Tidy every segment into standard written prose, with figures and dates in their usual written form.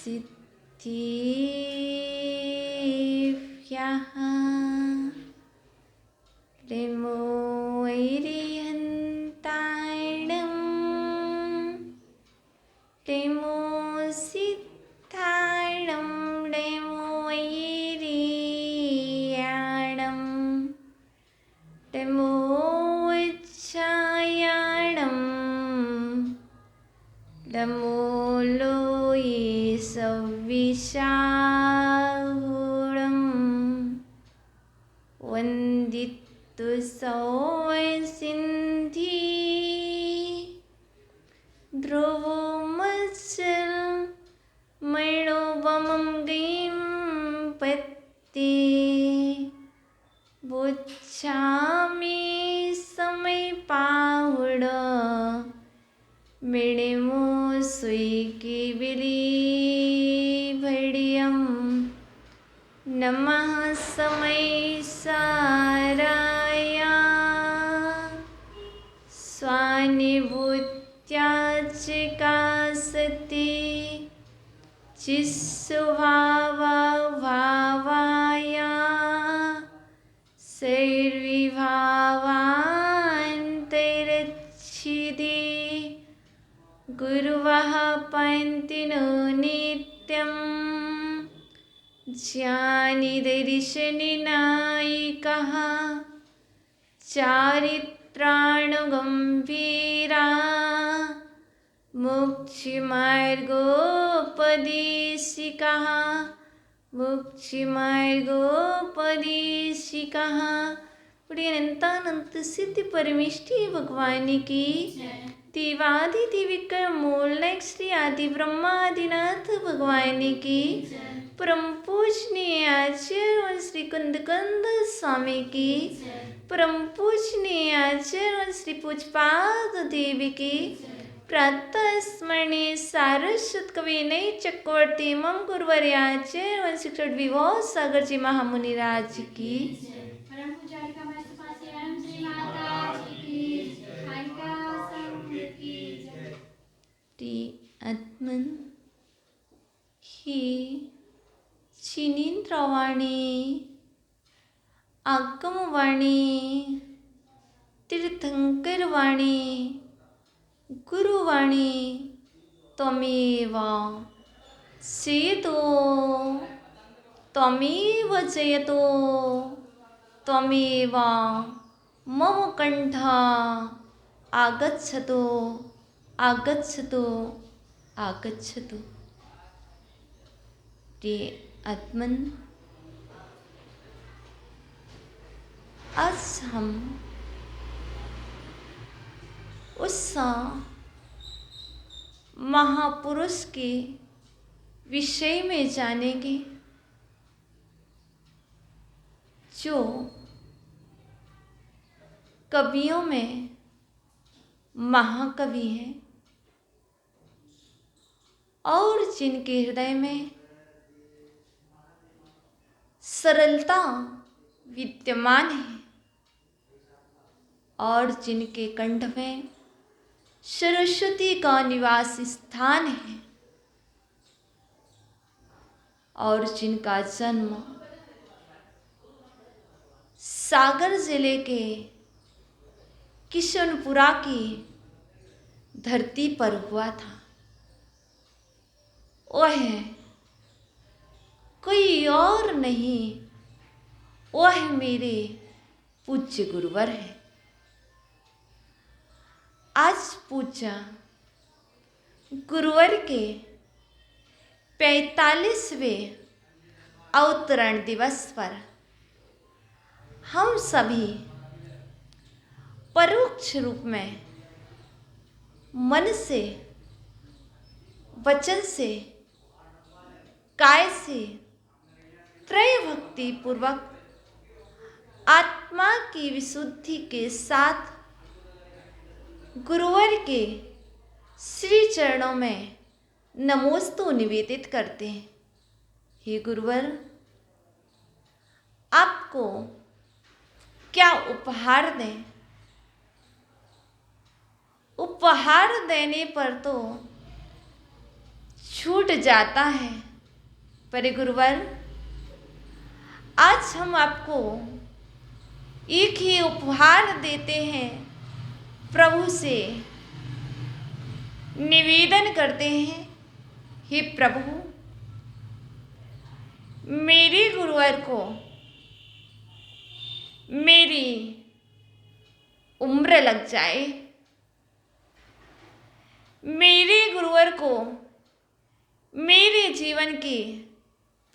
सिद्धिभ्यः नमो वैरिहन्ताणं नमो सिद्धाणं नमो वैरियाणं नमो वज्रायाणं नमो लोये सविशाहुरं वन्दितु सौवसिन्धि ध्रुवमचलमणोवमं गीं पत्ति बुच्छामि समयपाहुड मेणेमो सुईकी बिली भडियम नमः समय साराया स्वानिभूत्याचिका सती चिस्सुभावा भावाया शैर्विभावान्तरच्छिदे गुरुवः पन्तिनो नित्यं ज्ञानिदर्शननायिकः चारित्राणगम्भीरा मोक्षमार्गोपदेशिकः मोक्षमार्गोपदेशिकः। प्रिय अनंतानंत सिद्ध परमेष्टि भगवान की देवादि देविका मूलक श्री आदि ब्रह्मादिनाथ भगवान की परम पूजनीय आचार्य श्री कुंदकंद स्वामी की परम पूजनीय आचार्य श्री पूजपाद देवी की प्रातः स्मरणीय सारस्वत कवि नई चक्रवर्ती मम गुरुवर्याचार्य व शिक्षक विभव सागर जी महामुनिराज की परम पूजारी का श्री माता जी की आज्ञा संग की जय। आत्मन ही चिनींद्रवाणी आगमवाणी तीर्थंकरवाणी गुरुवाणी त्वमेव जयतो त्वमेव जयतो त्वमेव मम कंठ आगच्छतु आगच्छतु आगच्छतु। प्रिय आत्मन, आज हम उस महापुरुष के विषय में जानेंगे जो कवियों में महाकवि हैं और जिनके हृदय में सरलता विद्यमान है और जिनके कंठ में सरस्वती का निवास स्थान है और जिनका जन्म सागर जिले के किशनपुरा की धरती पर हुआ था। वह कोई और नहीं, वह मेरे पूज्य गुरुवर है। आज पूज्य गुरुवर के 45वें अवतरण दिवस पर हम सभी परोक्ष रूप में मन से, वचन से, काय से त्रय भक्ति पूर्वक आत्मा की विशुद्धि के साथ गुरुवर के श्री चरणों में नमोस्तु निवेदित करते हैं। हे गुरुवर, आपको क्या उपहार दें? उपहार देने पर तो छूट जाता है। पर गुरुवर, आज हम आपको एक ही उपहार देते हैं, प्रभु से निवेदन करते हैं, हे प्रभु, मेरे गुरुवर को मेरी उम्र लग जाए, मेरे गुरुवर को मेरे जीवन की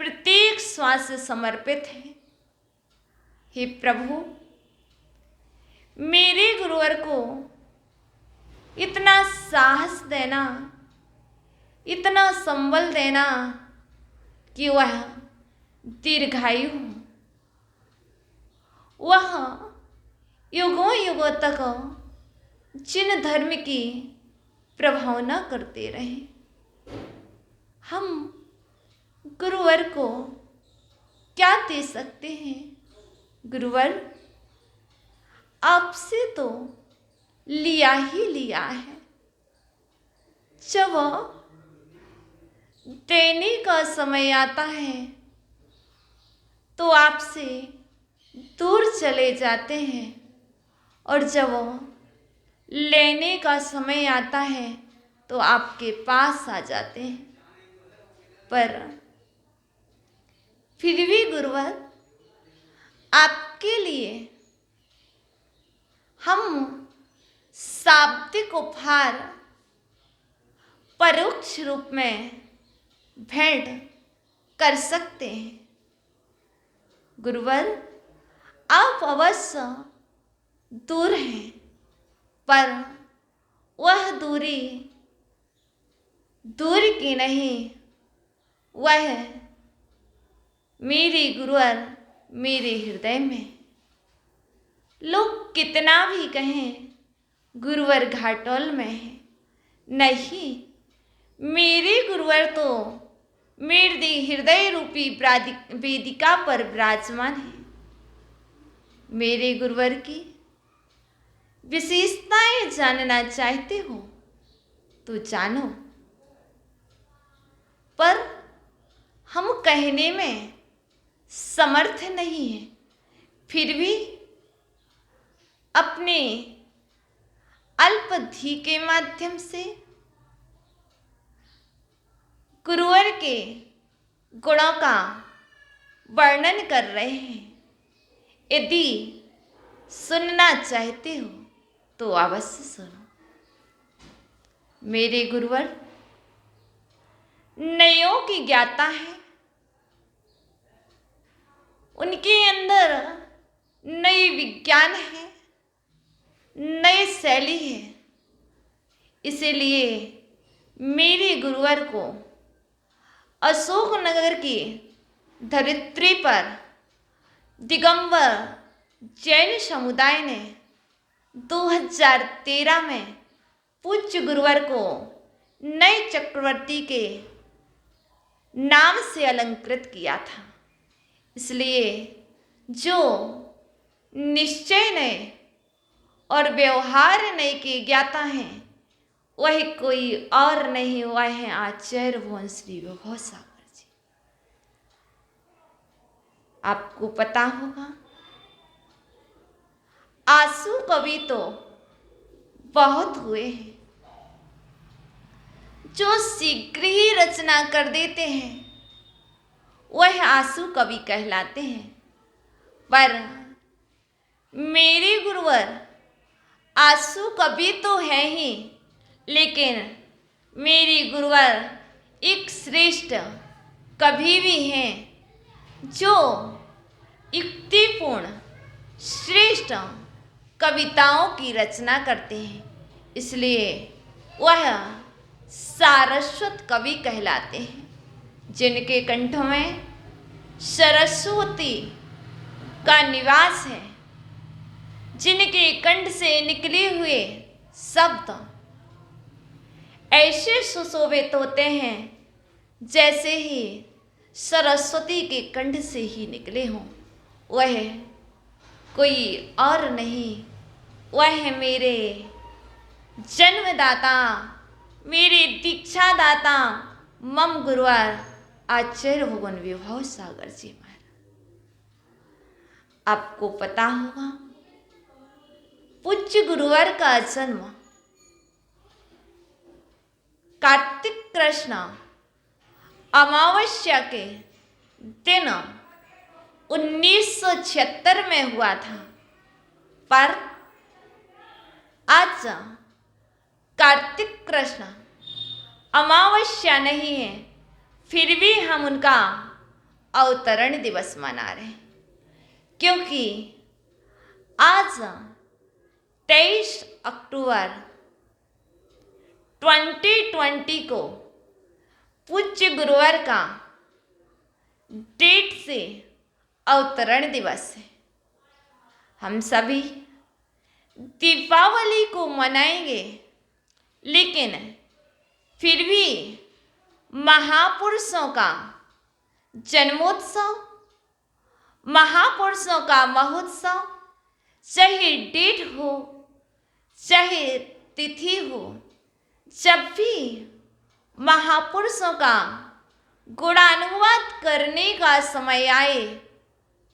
प्रत्येक श्वास समर्पित है। हे प्रभु, मेरे गुरुवर को इतना साहस देना, इतना संबल देना कि वह दीर्घायु हो, वह युगों युगों तक जिन धर्म की प्रभावना करते रहे। हम गुरुवर को क्या दे सकते हैं? गुरुवर, आपसे तो लिया ही लिया है। जब देने का समय आता है तो आपसे दूर चले जाते हैं, और जब लेने का समय आता है तो आपके पास आ जाते हैं। पर फिर भी गुरुवर, आपके लिए हम शाब्दिक उपहार परोक्ष रूप में भेंट कर सकते हैं। गुरुवर, आप अवश्य दूर हैं, पर वह दूरी दूर की नहीं, वह मेरे गुरुवर मेरे हृदय में। लोग कितना भी कहें गुरुवर घाटोल में है, नहीं, मेरे गुरुवर तो मेरे हृदय रूपी वेदिका पर विराजमान है। मेरे गुरुवर की विशेषताएं जानना चाहते हो तो जानो, पर हम कहने में समर्थ नहीं है। फिर भी अपने अल्पधि के माध्यम से गुरुवर के गुणों का वर्णन कर रहे हैं। यदि सुनना चाहते हो तो अवश्य सुनो। मेरे गुरुवर नयों की ज्ञाता है, उनके अंदर नई विज्ञान है, नई शैली है। इसीलिए मेरे गुरुवर को अशोकनगर की धरित्री पर दिगंबर जैन समुदाय ने 2013 में पूज्य गुरुवर को नए चक्रवर्ती के नाम से अलंकृत किया था। इसलिए जो निश्चय नए और व्यवहार नए के ज्ञाता हैं, वह कोई और नहीं, वह है आचार्य भुवन श्री विभव सागर जी। आपको पता होगा, आंसू कवि तो बहुत हुए हैं, जो शीघ्र ही रचना कर देते हैं वह आंसू कवि कहलाते हैं। पर मेरे गुरुवर आंसू कवि तो है ही, लेकिन मेरे गुरुवर एक श्रेष्ठ कवि भी हैं, जो युक्तिपूर्ण श्रेष्ठ कविताओं की रचना करते हैं। इसलिए वह सारस्वत कवि कहलाते हैं, जिनके कंठ में सरस्वती का निवास है, जिनके कंठ से निकले हुए शब्द ऐसे सुशोभित होते हैं जैसे ही सरस्वती के कंठ से ही निकले हों। वह कोई और नहीं, वह मेरे जन्मदाता, मेरे दीक्षादाता, मम गुरुवार आचार्य भगवान विभव सागर जी महाराज। आपको पता होगा पूज्य गुरुवार का जन्म कार्तिक कृष्ण अमावस्या के दिन 1976 में हुआ था। पर आज कार्तिक कृष्ण अमावस्या नहीं है, फिर भी हम उनका अवतरण दिवस मना रहे हैं, क्योंकि आज 23 अक्टूबर 2020 को पूज्य गुरुवार का डेट से अवतरण दिवस है। हम सभी दीपावली को मनाएंगे, लेकिन फिर भी महापुरुषों का जन्मोत्सव, महापुरुषों का महोत्सव, चाहे डेट हो चाहे तिथि हो, जब भी महापुरुषों का गुणानुवाद करने का समय आए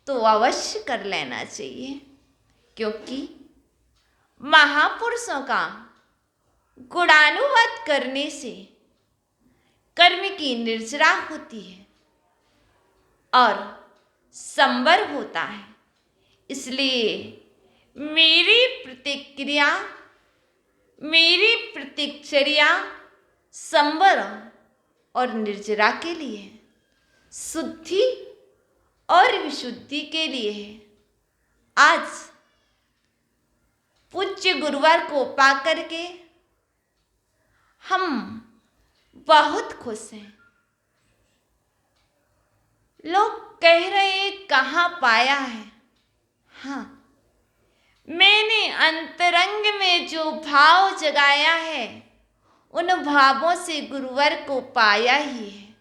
तो अवश्य कर लेना चाहिए, क्योंकि महापुरुषों का गुणानुवाद करने से कर्म की निर्जरा होती है और संवर होता है। इसलिए मेरी प्रतिक्रिया संवर और निर्जरा के लिए, शुद्धि और विशुद्धि के लिए है। आज पूज्य गुरुवार को पाकर के हम बहुत खुश हैं। लोग कह रहे हैं कहाँ पाया है। हाँ, मैंने अंतरंग में जो भाव जगाया है, उन भावों से गुरुवार को पाया ही है।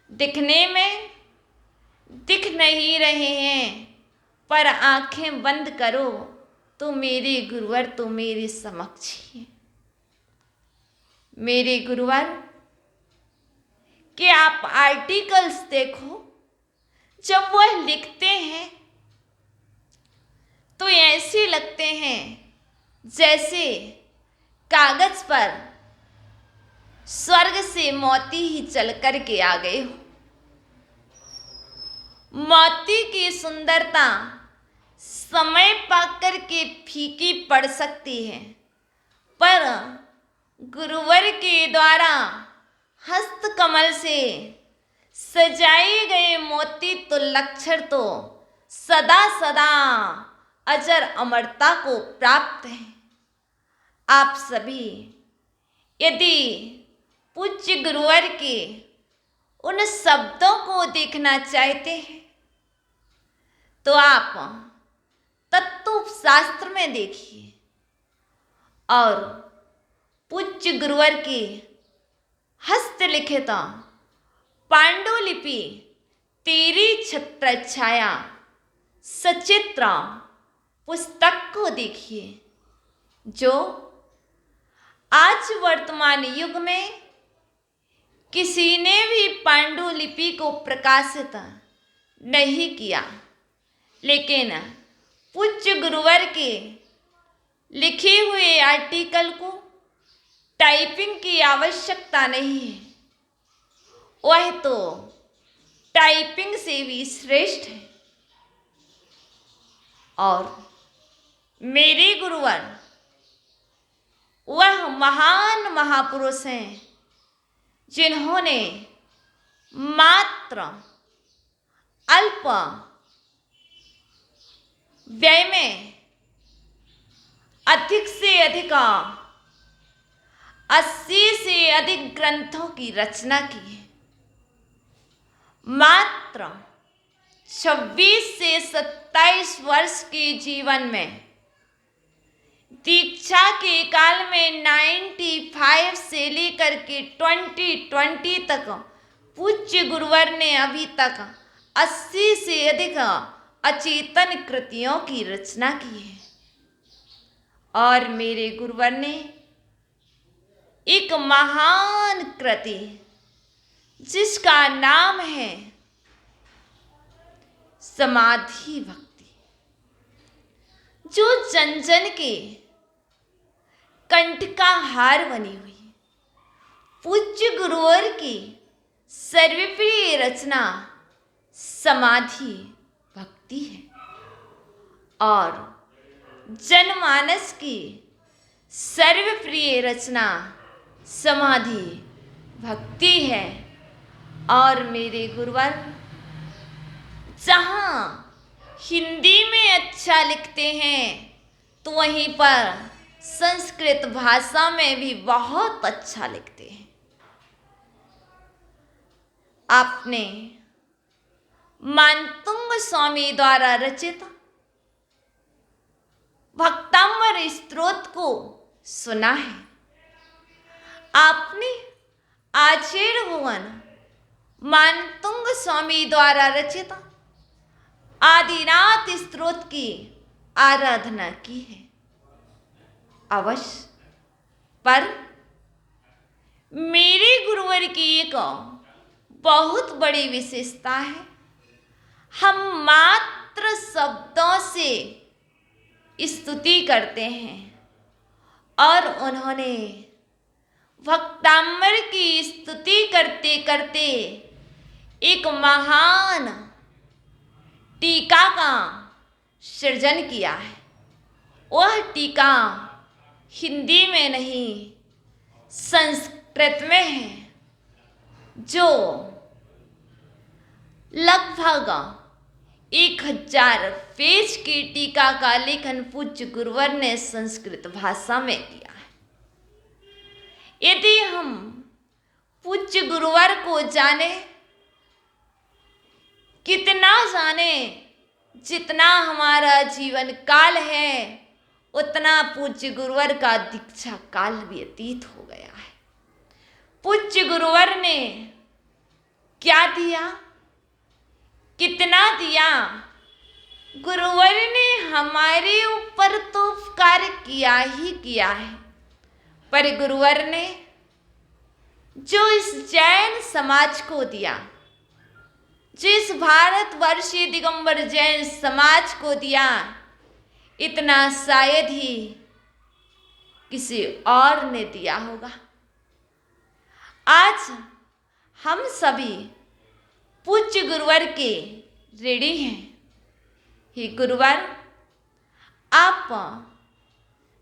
दिखने में दिख नहीं रहे हैं, पर आंखें बंद करो तो मेरे गुरुवार तो मेरे समक्ष ही है। मेरे गुरुवार के आप आर्टिकल्स देखो, जब वह लिखते हैं तो ऐसे लगते हैं जैसे कागज पर स्वर्ग से मोती ही चल कर के आ गए हो। मोती की सुंदरता समय पाकर के फीकी पड़ सकती है, पर गुरुवर के द्वारा हस्त कमल से सजाए गए मोती तो लक्षण तो सदा सदा अजर अमरता को प्राप्त है। आप सभी यदि पूज्य गुरुवर के उन शब्दों को देखना चाहते हैं तो आप तत्व शास्त्र में देखिए और पूज्य गुरुवर के हस्तलिखित पांडुलिपि तेरी छत्र छाया सचित्र पुस्तक को देखिए, जो आज वर्तमान युग में किसी ने भी पांडुलिपि को प्रकाशित नहीं किया, लेकिन पूज्य गुरुवर के लिखे हुए आर्टिकल को टाइपिंग की आवश्यकता नहीं है। वह तो टाइपिंग से भी श्रेष्ठ है। और मेरे गुरुवर वह महान महापुरुष हैं जिन्होंने मात्र अल्प व्यय में अधिक से अधिक 80 से अधिक ग्रंथों की रचना की है। मात्र 26 से 27 वर्ष के जीवन में दीक्षा के काल में 95 से लेकर के 2020 तक पूज्य गुरुवर ने अभी तक 80 से अधिक अचेतन कृतियों की रचना की है। और मेरे गुरुवर ने एक महान कृति जिसका नाम है समाधि भक्ति, जो जन जन के कंठ का हार बनी हुई पूज्य गुरुवर की सर्वप्रिय रचना समाधि भक्ति है और जनमानस की सर्वप्रिय रचना समाधि भक्ति है। और मेरे गुरुवर जहाँ हिंदी में अच्छा लिखते हैं तो वहीं पर संस्कृत भाषा में भी बहुत अच्छा लिखते हैं। आपने मानतुंग स्वामी द्वारा रचित भक्तामर स्तोत्र को सुना है। आपने आचार्य भुवन मानतुंग स्वामी द्वारा रचित आदिनाथ स्तोत्र की आराधना की है अवश्य, पर मेरे गुरुवर की एक बहुत बड़ी विशेषता है। हम मात्र शब्दों से स्तुति करते हैं और उन्होंने भक्तामर की स्तुति करते करते एक महान टीका का सृजन किया है। वह टीका हिंदी में नहीं संस्कृत में है, जो लगभग 1000 पेज की टीका का लेखन पूज्य गुरुवर ने संस्कृत भाषा में किया है। यदि हम पूज्य गुरुवर को जाने, कितना जाने, जितना हमारा जीवन काल है उतना पूज्य गुरुवर का दीक्षा काल व्यतीत हो गया है। पूज्य गुरुवर ने क्या दिया, कितना दिया? गुरुवर ने हमारे ऊपर तो उपकार किया ही किया है, पर गुरुवर ने जो इस जैन समाज को दिया, जिस भारतवर्षीय दिगंबर जैन समाज को दिया, इतना शायद ही किसी और ने दिया होगा। आज हम सभी पूज्य गुरुवर के ऋणी हैं। हे गुरुवर, आप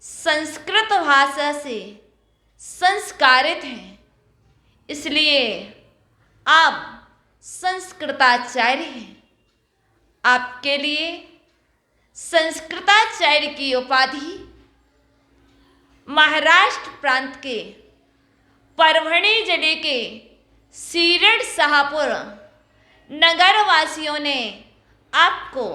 संस्कृत भाषा से संस्कारित हैं, इसलिए आप संस्कृताचार्य हैं। आपके लिए संस्कृताचार्य की उपाधि महाराष्ट्र प्रांत के परभणी जिले के सीरड शाहपुर नगर वासियों ने आपको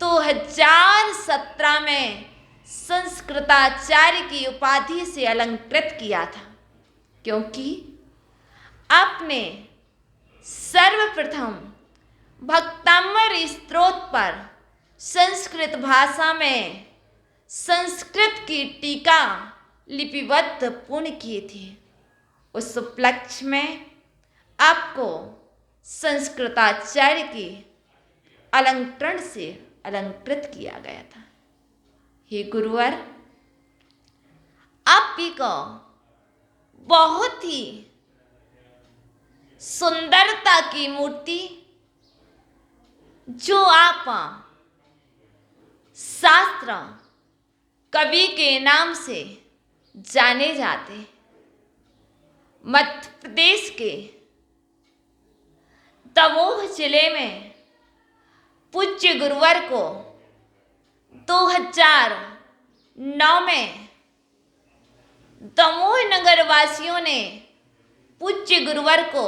2017 में संस्कृताचार्य की उपाधि से अलंकृत किया था, क्योंकि आपने सर्वप्रथम भक्तामर स्तोत्र पर संस्कृत भाषा में संस्कृत की टीका लिपिबद्ध पूर्ण किए थे। उस उपलक्ष्य में आपको संस्कृताचार्य की अलंकरण से अलंकृत किया गया था। हे गुरुवर, आप भी को बहुत ही सुंदरता की मूर्ति, जो आप शास्त्र कवि के नाम से जाने जाते, मध्य प्रदेश के दमोह जिले में पूज्य गुरुवर को 2009 में दमोह नगर वासियों ने पूज्य गुरुवर को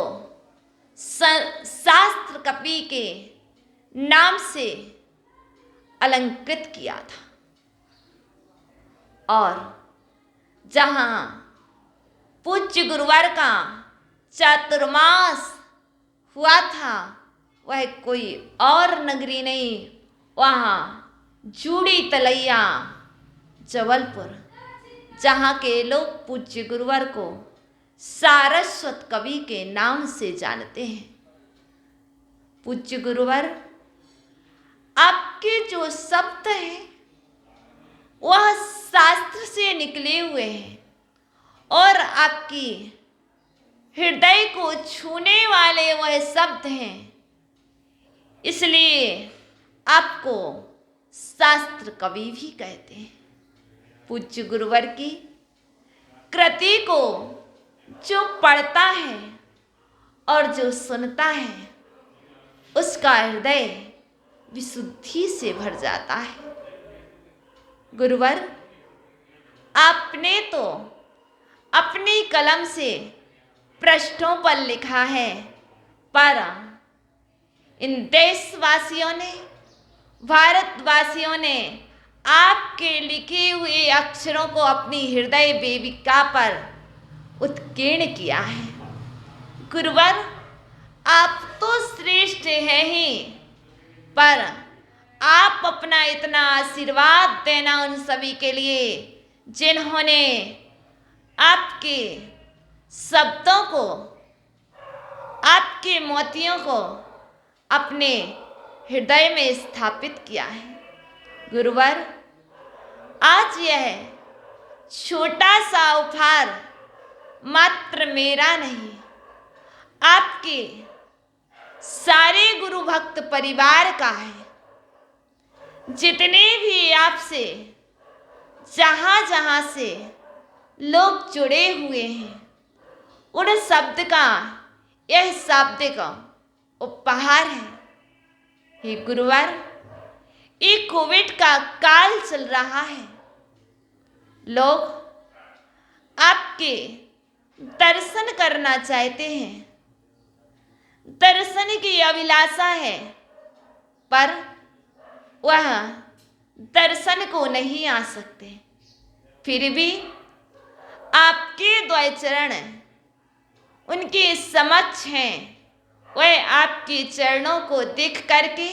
शास्त्र कवि के नाम से अलंकृत किया था, और जहाँ पूज्य गुरुवर का चातुर्मास हुआ था वह कोई और नगरी नहीं, वहाँ जूड़ी तलैया जबलपुर, जहाँ के लोग पूज्य गुरुवर को सारस्वत कवि के नाम से जानते हैं। पूज्य गुरुवर, आपके जो शब्द हैं वह शास्त्र से निकले हुए हैं और आपकी हृदय को छूने वाले वह शब्द हैं, इसलिए आपको शास्त्र कवि भी कहते हैं। पूज्य गुरुवर की कृति को जो पढ़ता है और जो सुनता है उसका हृदय विशुद्धि से भर जाता है। गुरुवर, आपने तो अपनी कलम से पृष्ठों पर लिखा है, पर इन देशवासियों ने, भारतवासियों ने आपके लिखे हुए अक्षरों को अपनी हृदय वेदिका पर उत्कीर्ण किया है। गुरुवर, आप तो श्रेष्ठ हैं ही, पर आप अपना इतना आशीर्वाद देना उन सभी के लिए जिन्होंने आपके शब्दों को, आपके मोतियों को अपने हृदय में स्थापित किया है। गुरुवर, आज यह छोटा सा उपहार मात्र मेरा नहीं, आपके सारे गुरु भक्त परिवार का है। जितने भी आपसे जहाँ जहाँ से लोग जुड़े हुए हैं, उन शब्द का यह शाब्दिक उपहार है। हे गुरुवर, ये कोविड का काल चल रहा है, लोग आपके दर्शन करना चाहते हैं, दर्शन की अभिलाषा है, पर वह दर्शन को नहीं आ सकते। फिर भी आपके द्वय चरण उनके समक्ष हैं, वह आपके चरणों को देख करके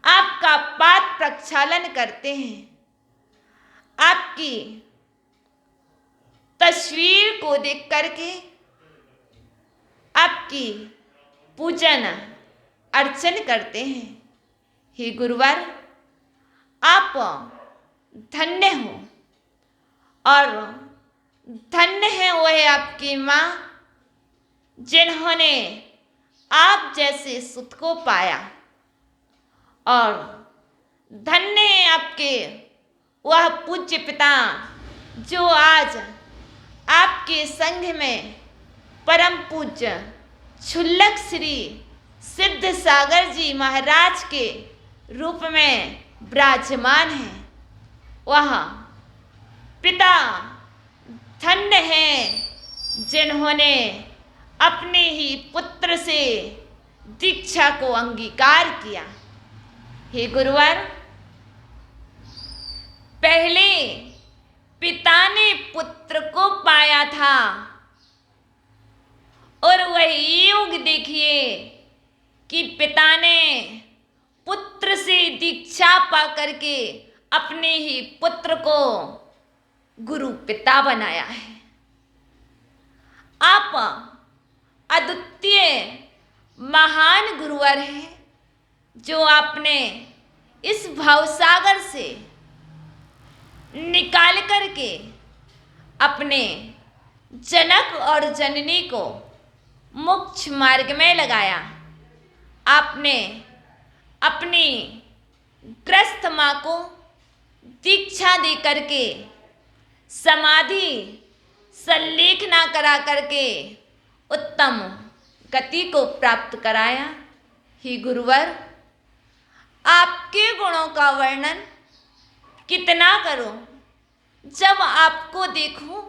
आपका पाद प्रक्षालन करते हैं, आपकी तस्वीर को देख करके आपकी पूजन अर्चन करते हैं। हे गुरुवर, आप धन्य हो और धन्य है वह आपकी माँ जिन्होंने आप जैसे सुत को पाया, और धन्य है आपके वह पूज्य पिता जो आज आपके संघ में परम पूज्य क्षुल्लक श्री सिद्ध सागर जी महाराज के रूप में विराजमान है। वह पिता धन्य हैं जिन्होंने अपने ही पुत्र से दीक्षा को अंगीकार किया। हे गुरुवर, पहले पिता ने पुत्र को पाया था और वह युग देखिए कि पिता ने पुत्र से दीक्षा पा करके अपने ही पुत्र को गुरु पिता बनाया है। आप अद्वितीय महान गुरुवर हैं जो आपने इस भवसागर से निकाल करके अपने जनक और जननी को मोक्ष मार्ग में लगाया। आपने अपनी ग्रस्त माँ को दीक्षा दे करके समाधि संलेखना करा करके उत्तम गति को प्राप्त कराया। ही गुरुवर, आपके गुणों का वर्णन कितना करूं, जब आपको देखूं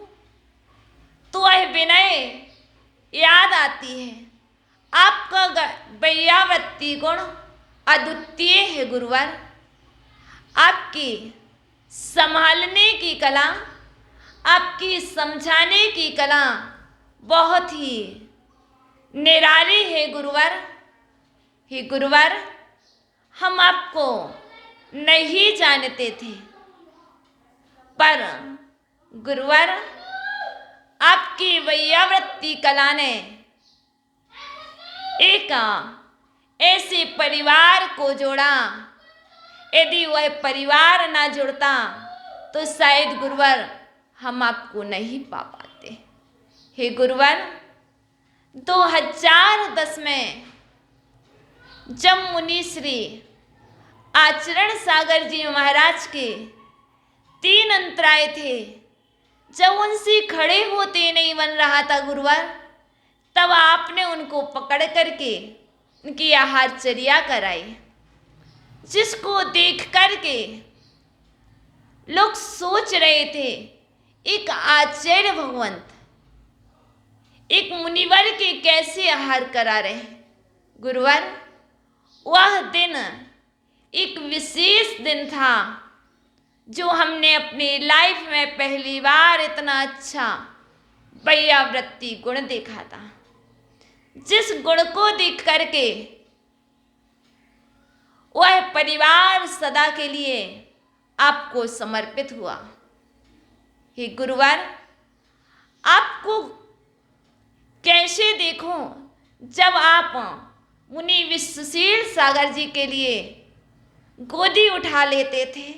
तो वह विनय याद आती है। आपका वैयावृत्ति गुण अद्वितीय है गुरुवर। आपकी संभालने की कला, आपकी समझाने की कला बहुत ही निराली है गुरुवर। हे गुरुवर, हम आपको नहीं जानते थे, पर गुरुवर आपकी वैयावृत्ति कला ने एक ऐसे परिवार को जोड़ा। यदि वह परिवार ना जुड़ता तो शायद गुरुवर हम आपको नहीं पा पाते। हे गुरुवर, 2010 में जब मुनि श्री आचरण सागर जी महाराज के 3 अंतराय थे, जब उनसे खड़े होते नहीं बन रहा था गुरुवर, तब आपने उनको पकड़ करके उनकी आहारचर्या कराई, जिसको देख करके लोग सोच रहे थे एक आचार्य भगवंत एक मुनिवर के कैसे आहार करा रहे हैं। गुरुवर, वह दिन एक विशेष दिन था जो हमने अपनी लाइफ में पहली बार इतना अच्छा वैयावृत्ति गुण देखा था, जिस गुण को देख करके वह परिवार सदा के लिए आपको समर्पित हुआ। हे गुरुवर, आपको कैसे देखूं जब आप मुनि विश्वशील सागर जी के लिए गोदी उठा लेते थे,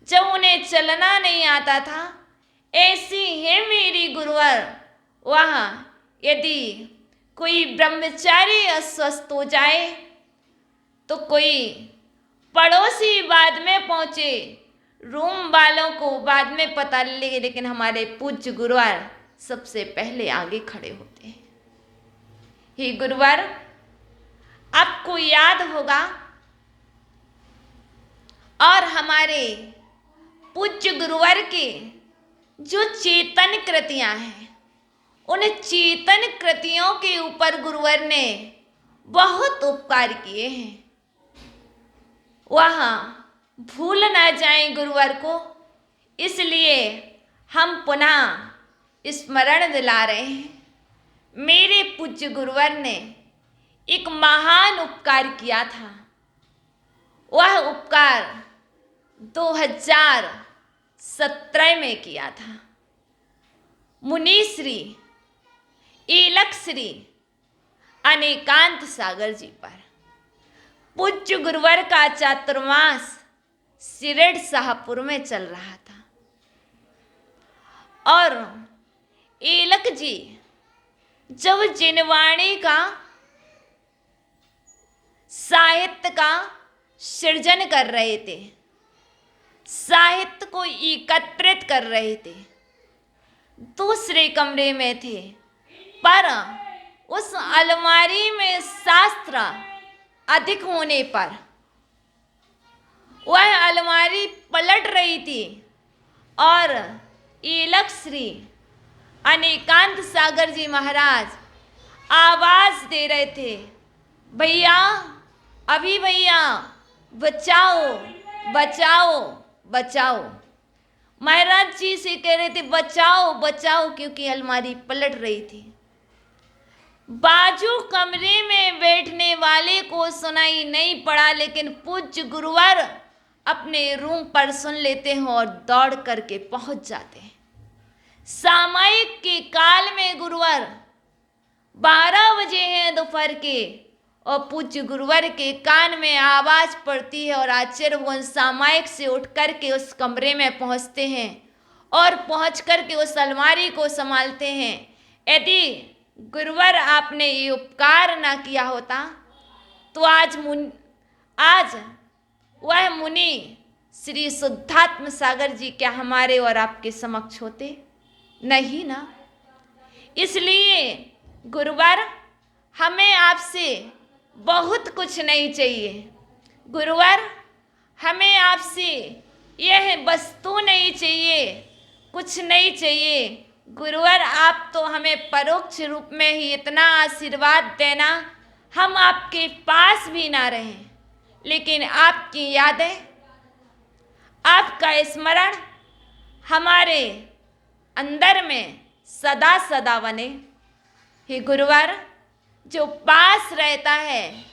जब उन्हें चलना नहीं आता था। ऐसी है मेरी गुरुवर, वहाँ यदि कोई ब्रह्मचारी अस्वस्थ हो जाए तो कोई पड़ोसी बाद में पहुँचे, रूम वालों को बाद में पता लगे, लेकिन हमारे पूज्य गुरुवर सबसे पहले आगे खड़े होते हैं। हे गुरुवर, आपको याद होगा और हमारे पूज्य गुरुवर के जो चेतन कृतियां हैं, उन चेतन कृतियों के ऊपर गुरुवर ने बहुत उपकार किए हैं। वहाँ भूल ना जाएं गुरुवर को, इसलिए हम पुनः स्मरण दिला रहे हैं। मेरे पूज्य गुरुवर ने एक महान उपकार किया था। वह उपकार 2017 में किया था। मुनिश्री एलकश्री अनेकांत सागर जी पर पूज्य गुरुवर का चातुर्मास सिरड शाहपुर में चल रहा था, और एलक जी जब जिनवाणी का साहित्य का सृजन कर रहे थे, साहित्य को एकत्रित कर रहे थे, दूसरे कमरे में थे, पर उस अलमारी में शास्त्र अधिक होने पर वह अलमारी पलट रही थी और एलकश्री अनेकांत सागर जी महाराज आवाज दे रहे थे, भैया, अभी भैया, बचाओ बचाओ बचाओ। महाराज जी से कह रहे थे बचाओ बचाओ, क्योंकि अलमारी पलट रही थी। बाजू कमरे में बैठने वाले को सुनाई नहीं पड़ा, लेकिन पूज्य गुरुवर अपने रूम पर सुन लेते हैं और दौड़ करके पहुंच जाते हैं। सामयिक के काल में गुरुवर 12 बजे हैं दोपहर के, और पूज्य गुरुवर के कान में आवाज पड़ती है और आचार्य भगवान सामयिक से उठ करके उस कमरे में पहुंचते हैं और पहुंच करके उस अलमारी को संभालते हैं। यदि गुरुवर आपने ये उपकार ना किया होता तो आज वह मुनि श्री शुद्धात्म सागर जी क्या हमारे और आपके समक्ष होते? नहीं ना। इसलिए गुरुवर, हमें आपसे बहुत कुछ नहीं चाहिए। गुरुवर, हमें आपसे यह वस्तु नहीं चाहिए, कुछ नहीं चाहिए। गुरुवर, आप तो हमें परोक्ष रूप में ही इतना आशीर्वाद देना, हम आपके पास भी ना रहें, लेकिन आपकी यादें, आपका स्मरण हमारे अंदर में सदा सदा बने। हे गुरुवर, जो पास रहता है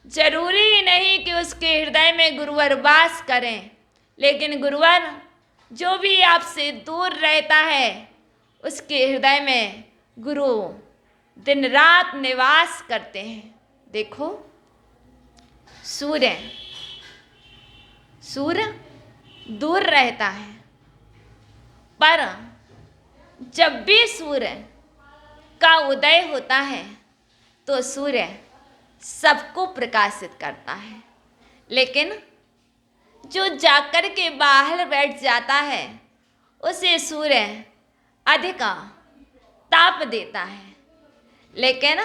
जरूरी नहीं कि उसके हृदय में गुरुवर वास करें, लेकिन गुरुवर जो भी आपसे दूर रहता है उसके हृदय में गुरु दिन रात निवास करते हैं। देखो, सूर्य दूर रहता है, पर जब भी सूर्य का उदय होता है तो सूर्य सबको प्रकाशित करता है। लेकिन जो जाकर के बाहर बैठ जाता है उसे सूर्य अधिक ताप देता है। लेकिन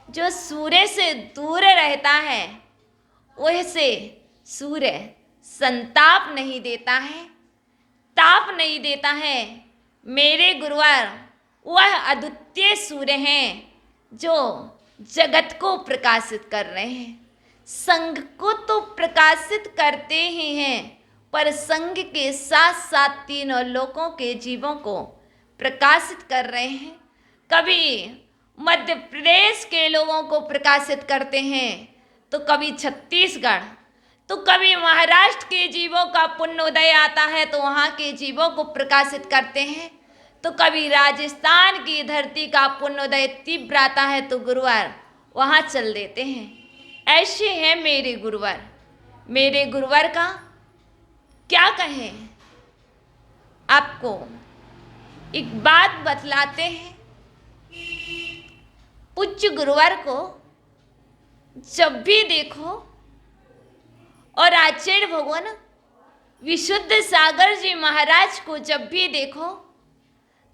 जो सूर्य से दूर रहता है उसे सूर्य संताप नहीं देता है, ताप नहीं देता है। मेरे गुरुवर वह अद्वितीय सूर्य हैं जो जगत को प्रकाशित कर रहे हैं। संघ को तो प्रकाशित करते ही हैं, पर संघ के साथ साथ तीनों लोकों के जीवों को प्रकाशित कर रहे हैं। कभी मध्य प्रदेश के लोगों को प्रकाशित करते हैं, तो कभी छत्तीसगढ़, तो कभी महाराष्ट्र के जीवों का पुण्योदय आता है तो वहाँ के जीवों को प्रकाशित करते हैं, तो कभी राजस्थान की धरती का पुण्योदय तीव्र आता है तो गुरुवार वहाँ चल देते हैं। ऐसे हैं मेरे गुरुवर। मेरे गुरुवर का क्या कहें, आपको एक बात बतलाते हैं। पूज्य गुरुवर को जब भी देखो और आचार्य भगवान विशुद्ध सागर जी महाराज को जब भी देखो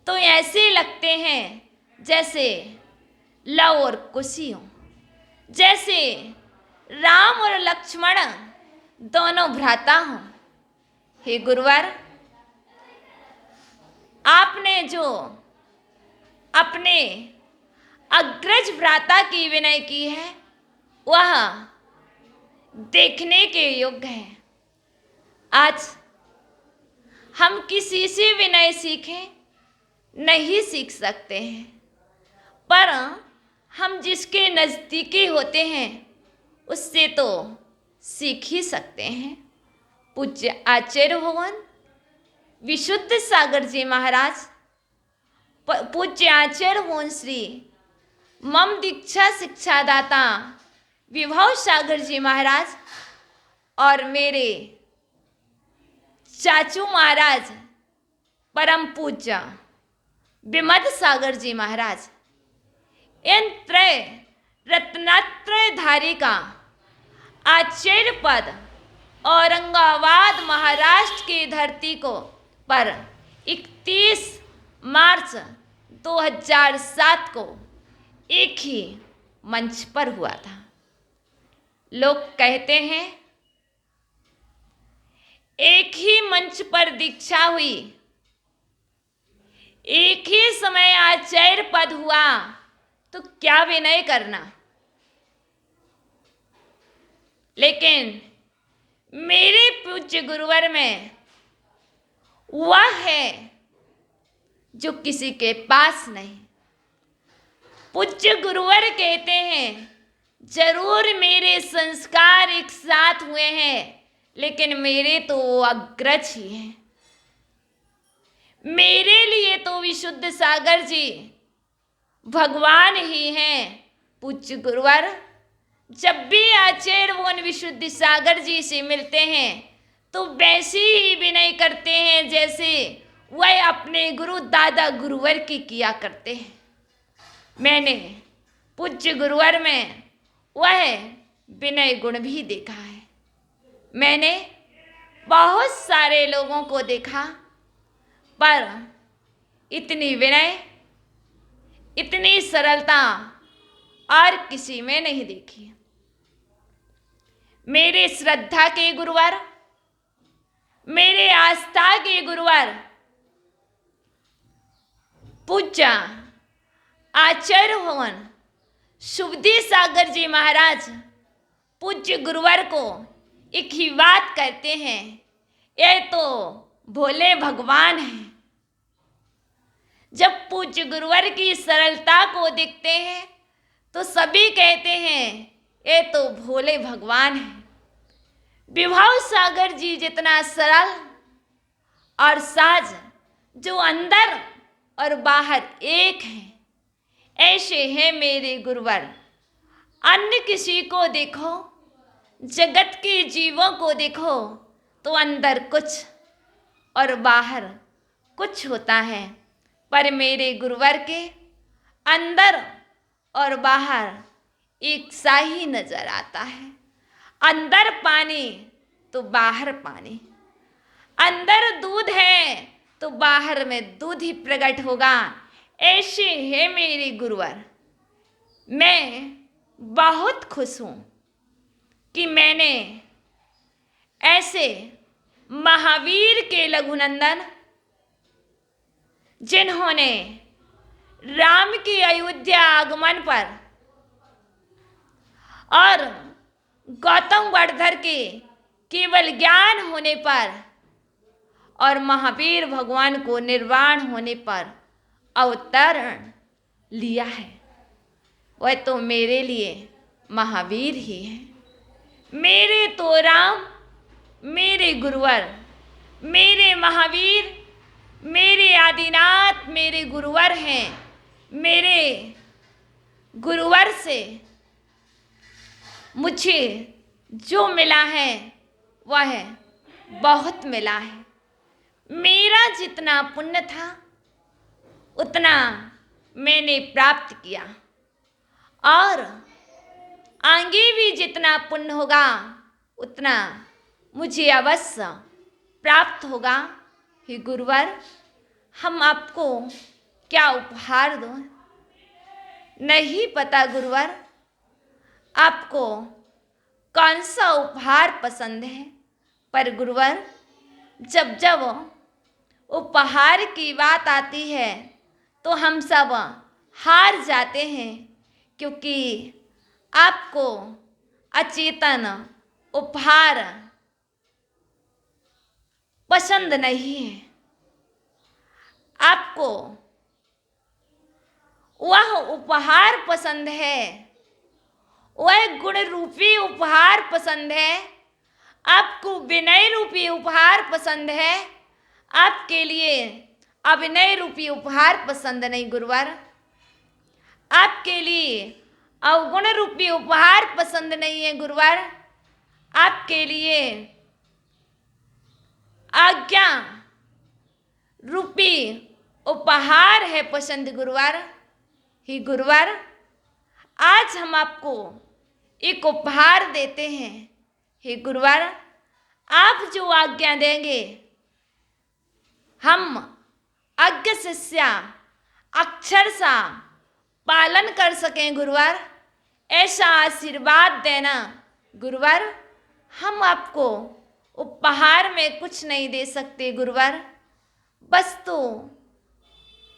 तो ऐसे लगते हैं जैसे लव और कुशी हो, जैसे राम और लक्ष्मण दोनों भ्राता हों। हे गुरुवर, आपने जो अपने अग्रज भ्राता की विनय की है वह देखने के योग्य है। आज हम किसी से विनय सीखें नहीं सीख सकते हैं, पर हम जिसके नज़दीकी होते हैं उससे तो सीख ही सकते हैं। पूज्य आचार्य भगवान विशुद्ध सागर जी महाराज, पूज्य आचार्य भगवान श्री मम दीक्षा शिक्षादाता विभव सागर जी महाराज और मेरे चाचू महाराज परम पूज्य विमद सागर जी महाराज, इन त्रय रत्नात्रय धारी का आचार्य पद औरंगाबाद महाराष्ट्र की धरती को पर 31 मार्च 2007 को एक ही मंच पर हुआ था। लोग कहते हैं एक ही मंच पर दीक्षा हुई, एक ही समय आचार्य पद हुआ, तो क्या विनय करना। लेकिन मेरे पूज्य गुरुवर में वह है जो किसी के पास नहीं। पूज्य गुरुवर कहते हैं जरूर मेरे संस्कार एक साथ हुए हैं, लेकिन मेरे तो अग्रज ही हैं। मेरे लिए तो विशुद्ध सागर जी भगवान ही हैं। पूज्य गुरुवर जब भी आचार्य भगवान विशुद्ध सागर जी से मिलते हैं तो वैसे ही विनय करते हैं जैसे वह अपने गुरु दादा गुरुवर की किया करते हैं। मैंने पूज्य गुरुवर में वह विनय गुण भी देखा है। मैंने बहुत सारे लोगों को देखा, पर इतनी विनय, इतनी सरलता और किसी में नहीं देखी। मेरे श्रद्धा के गुरुवर, मेरे आस्था के गुरुवर पूज्य आचार्य भगवान शुभदी सागर जी महाराज पूज्य गुरुवर को एक ही बात कहते हैं, ये तो भोले भगवान हैं। जब पूज्य गुरुवर की सरलता को देखते हैं तो सभी कहते हैं ये तो भोले भगवान हैं। विभव सागर जी जितना सरल और सहज, जो अंदर और बाहर एक हैं। ऐसे हैं मेरे गुरुवर। अन्य किसी को देखो, जगत के जीवों को देखो तो अंदर कुछ और बाहर कुछ होता है, पर मेरे गुरुवर के अंदर और बाहर एक सा ही नजर आता है। अंदर पानी तो बाहर पानी, अंदर दूध है तो बाहर में दूध ही प्रकट होगा। ऐसे है मेरे गुरुवर। मैं बहुत खुश हूँ कि मैंने ऐसे महावीर के लघुनंदन, जिन्होंने राम की अयोध्या आगमन पर और गौतम वर्धर के केवल ज्ञान होने पर और महावीर भगवान को निर्वाण होने पर अवतरण लिया है, वह तो मेरे लिए महावीर ही है। मेरे तो राम, मेरे गुरुवर, मेरे महावीर, मेरे आदिनाथ, मेरे गुरुवर हैं। मेरे गुरुवर से मुझे जो मिला है वह बहुत मिला है। मेरा जितना पुण्य था उतना मैंने प्राप्त किया, और आगे भी जितना पुण्य होगा उतना मुझे अवश्य प्राप्त होगा। हे गुरुवर, हम आपको क्या उपहार दो? नहीं पता गुरुवर, आपको कौन सा उपहार पसंद है, पर गुरुवर जब जब उपहार की बात आती है तो हम सब हार जाते हैं, क्योंकि आपको अचेतन उपहार पसंद नहीं है। आपको वह उपहार पसंद है, वह गुण रूपी उपहार पसंद है, आपको विनय रूपी उपहार पसंद है। आपके लिए अभिनय रूपी उपहार पसंद नहीं गुरुवर। आपके लिए अवगुण रूपी उपहार पसंद नहीं है गुरुवर। आपके लिए आज्ञा रूपी उपहार है पसंद गुरुवर। ही गुरुवर, आज हम आपको एक उपहार देते हैं। हे गुरुवर, आप जो आज्ञा देंगे हम अज्ञ शिष्या अक्षर सा पालन कर सकें गुरुवर, ऐसा आशीर्वाद देना गुरुवर। हम आपको उपहार में कुछ नहीं दे सकते गुरुवर, वस्तु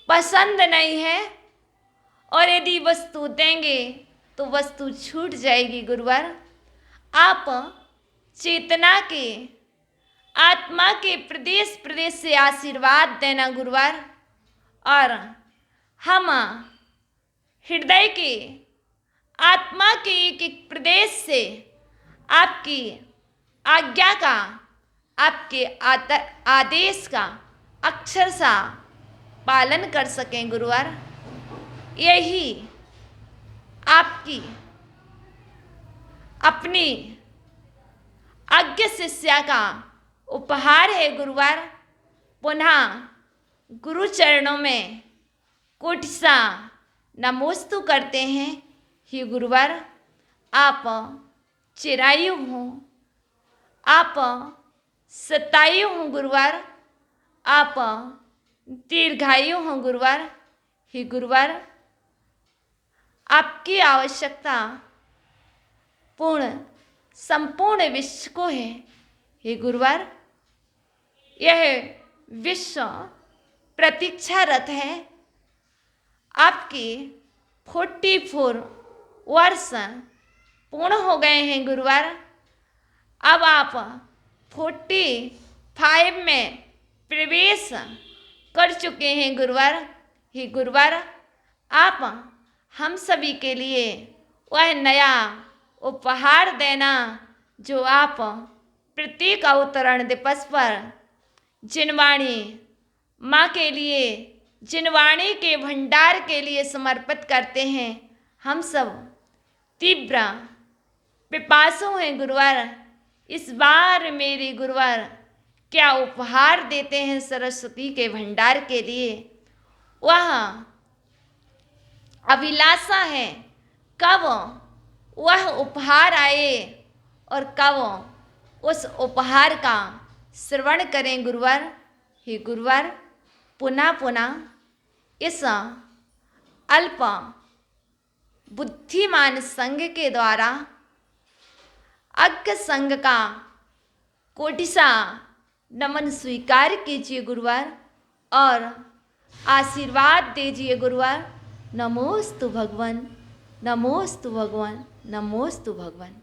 पसंद नहीं है, और यदि वस्तु देंगे तो वस्तु छूट जाएगी गुरुवर। आप चेतना के, आत्मा के प्रदेश प्रदेश से आशीर्वाद देना गुरुवर, और हम हृदय के, आत्मा के एक एक प्रदेश से आपकी आज्ञा का, आपके आदेश का अक्षर सा पालन कर सकें गुरुवर। यही आपकी अपनी अज्ञ शिष्या का उपहार है गुरुवर। पुनः गुरु चरणों में कोटि सा नमोस्तु करते हैं। हे गुरुवर, आप चिरायु हो, आप सतायु हो गुरुवर, आप दीर्घायु हो गुरुवर। हे गुरुवर, आपकी आवश्यकता पूर्ण संपूर्ण विश्व को है। हे गुरुवर, यह विश्व प्रतीक्षारत है। आपके 44 वर्ष पूर्ण हो गए हैं गुरुवर। अब आप 45 में प्रवेश कर चुके हैं गुरुवर। हे गुरुवर, आप हम सभी के लिए वह नया उपहार देना जो आप प्रत्येक अवतरण दिवस पर जिनवाणी माँ के लिए जिन वाणी के भंडार के लिए समर्पित करते हैं। हम सब तीव्र पिपासु हैं गुरुवर। इस बार मेरी गुरुवर क्या उपहार देते हैं सरस्वती के भंडार के लिए। वह अभिलाषा है कब वह उपहार आए और कब उस उपहार का श्रवण करें गुरुवर। हे गुरुवर, पुनः पुनः इस अल्प बुद्धिमान संघ के द्वारा अज्ञ संघ का कोटिसा नमन स्वीकार कीजिए गुरुवर और आशीर्वाद दीजिए गुरुवर। नमोस्तु भगवन, नमोस्तु भगवन, नमोस्तु भगवन।